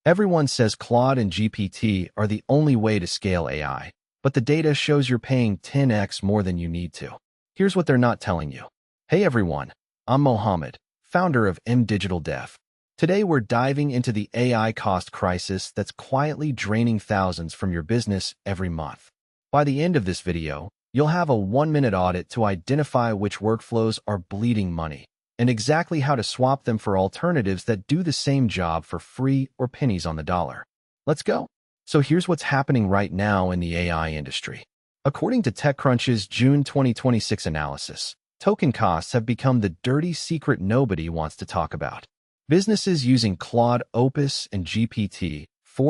Everyone says Claude and GPT are the only way to scale AI, but the data shows you're paying 10x more than you need to. Here's what they're not telling you. Hey everyone, I'm Mohammed, founder of MDigitalDev. Today we're diving into the AI cost crisis that's quietly draining thousands from your business every month. By the end of this video, you'll have a one-minute audit to identify which workflows are bleeding money and exactly how to swap them for alternatives that do the same job for free or pennies on the dollar. Let's go. So here's what's happening right now in the AI industry. According to TechCrunch's June 2026 analysis, token costs have become the dirty secret nobody wants to talk about. Businesses using Claude, Opus, and GPT-4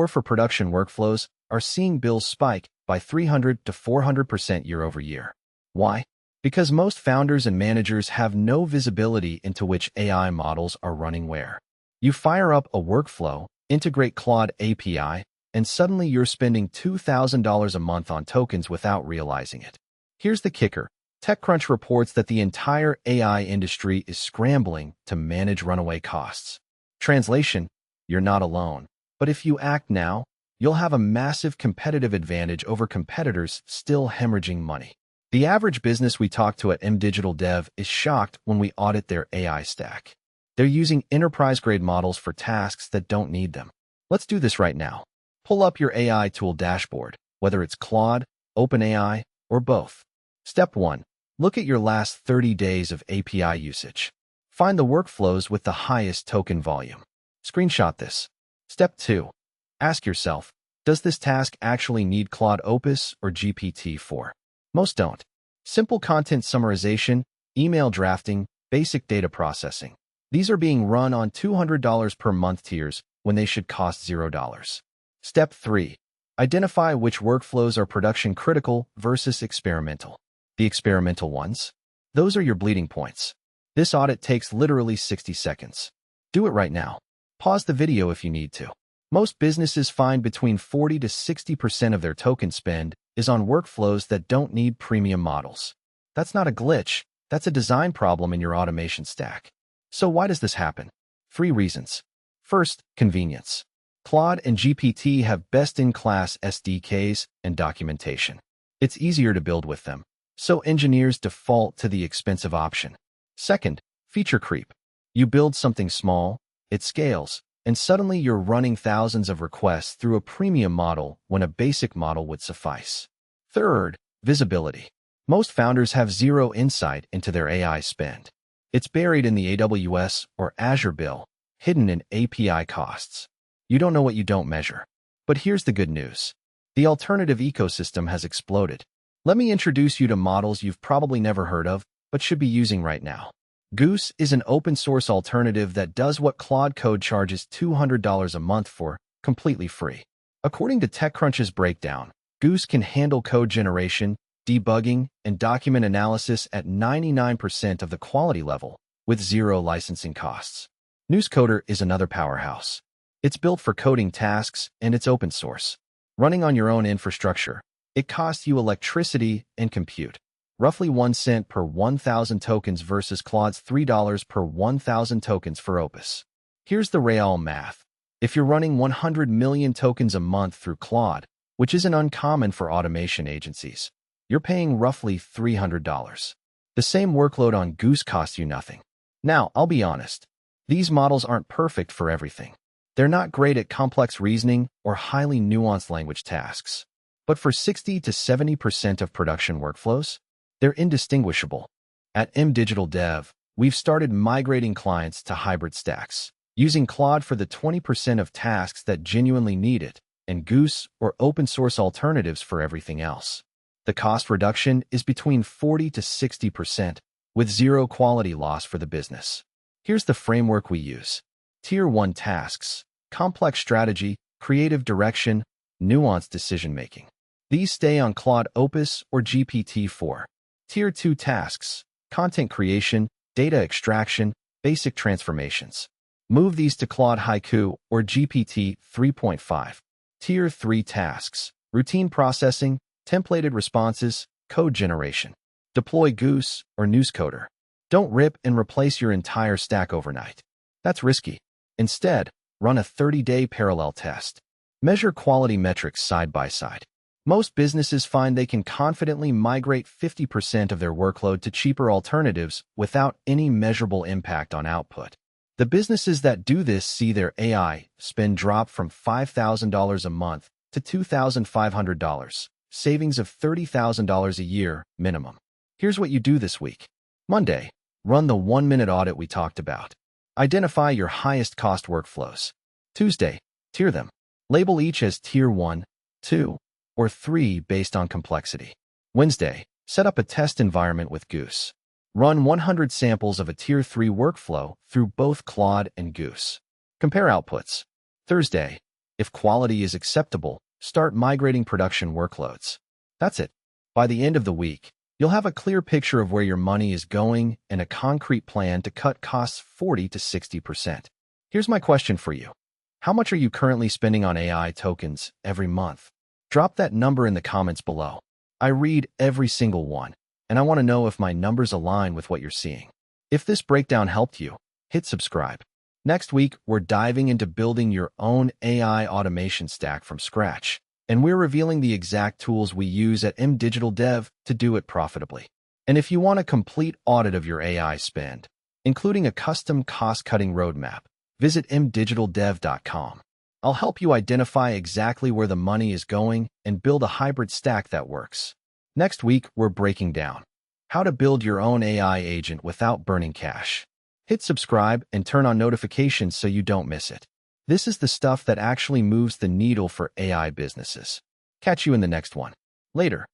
for production workflows are seeing bills spike by 300 to 400% year over year. Why? Because most founders and managers have no visibility into which AI models are running where. You fire up a workflow, integrate Claude API, and suddenly you're spending $2,000 a month on tokens without realizing it. Here's the kicker. TechCrunch reports that the entire AI industry is scrambling to manage runaway costs. Translation, you're not alone. But if you act now, you'll have a massive competitive advantage over competitors still hemorrhaging money. The average business we talk to at MDigitalDev is shocked when we audit their AI stack. They're using enterprise-grade models for tasks that don't need them. Let's do this right now. Pull up your AI tool dashboard, whether it's Claude, OpenAI, or both. Step 1. Look at your last 30 days of API usage. Find the workflows with the highest token volume. Screenshot this. Step 2. Ask yourself, does this task actually need Claude Opus or GPT-4? Most don't. Simple content summarization, email drafting, basic data processing. These are being run on $200 per month tiers when they should cost $0. Step 3. Identify which workflows are production critical versus experimental. The experimental ones? Those are your bleeding points. This audit takes literally 60 seconds. Do it right now. Pause the video if you need to. Most businesses find between 40 to 60% of their token spend is on workflows that don't need premium models. That's not a glitch, that's a design problem in your automation stack. So why does this happen? 3 reasons. First, convenience. Claude and GPT have best-in-class SDKs and documentation. It's easier to build with them, so engineers default to the expensive option. Second, feature creep. You build something small, it scales, and suddenly you're running thousands of requests through a premium model when a basic model would suffice. Third, visibility. Most founders have zero insight into their AI spend. It's buried in the AWS or Azure bill, hidden in API costs. You don't know what you don't measure. But here's the good news. The alternative ecosystem has exploded. Let me introduce you to models you've probably never heard of, but should be using right now. Goose is an open-source alternative that does what Claude Code charges $200 a month for, completely free. According to TechCrunch's breakdown, Goose can handle code generation, debugging, and document analysis at 99% of the quality level, with zero licensing costs. NousCoder is another powerhouse. It's built for coding tasks, and it's open source. Running on your own infrastructure, it costs you electricity and compute. Roughly 1 cent per 1,000 tokens versus Claude's $3 per 1,000 tokens for Opus. Here's the real math. If you're running 100 million tokens a month through Claude, which isn't uncommon for automation agencies, you're paying roughly $300. The same workload on Goose costs you nothing. Now, I'll be honest. These models aren't perfect for everything. They're not great at complex reasoning or highly nuanced language tasks. But for 60 to 70% of production workflows, they're indistinguishable. At MDigitalDev, we've started migrating clients to hybrid stacks, using Claude for the 20% of tasks that genuinely need it, and Goose or open-source alternatives for everything else. The cost reduction is between 40 to 60%, with zero quality loss for the business. Here's the framework we use. Tier 1 tasks, complex strategy, creative direction, nuanced decision-making. These stay on Claude Opus or GPT-4. Tier 2 tasks, content creation, data extraction, basic transformations. Move these to Claude Haiku or GPT 3.5. Tier 3 tasks, routine processing, templated responses, code generation. Deploy Goose or NousCoder. Don't rip and replace your entire stack overnight. That's risky. Instead, Run a 30-day parallel test. Measure quality metrics side by side. Most businesses find they can confidently migrate 50% of their workload to cheaper alternatives without any measurable impact on output. The businesses that do this see their AI spend drop from $5,000 a month to $2,500, savings of $30,000 a year minimum. Here's what you do this week. Monday, run the one-minute audit we talked about. Identify your highest cost workflows. Tuesday, tier them. Label each as Tier 1, 2, or 3 based on complexity. Wednesday, set up a test environment with Goose. Run 100 samples of a Tier 3 workflow through both Claude and Goose. Compare outputs. Thursday, if quality is acceptable, start migrating production workloads. That's it. By the end of the week, you'll have a clear picture of where your money is going and a concrete plan to cut costs 40 to 60%. Here's my question for you. How much are you currently spending on AI tokens every month? Drop that number in the comments below. I read every single one, and I want to know if my numbers align with what you're seeing. If this breakdown helped you, hit subscribe. Next week, we're diving into building your own AI automation stack from scratch, and we're revealing the exact tools we use at MDigitalDev to do it profitably. And if you want a complete audit of your AI spend, including a custom cost-cutting roadmap, visit MDigitalDev.com. I'll help you identify exactly where the money is going and build a hybrid stack that works. Next week, we're breaking down how to build your own AI agent without burning cash. Hit subscribe and turn on notifications so you don't miss it. This is the stuff that actually moves the needle for AI businesses. Catch you in the next one. Later.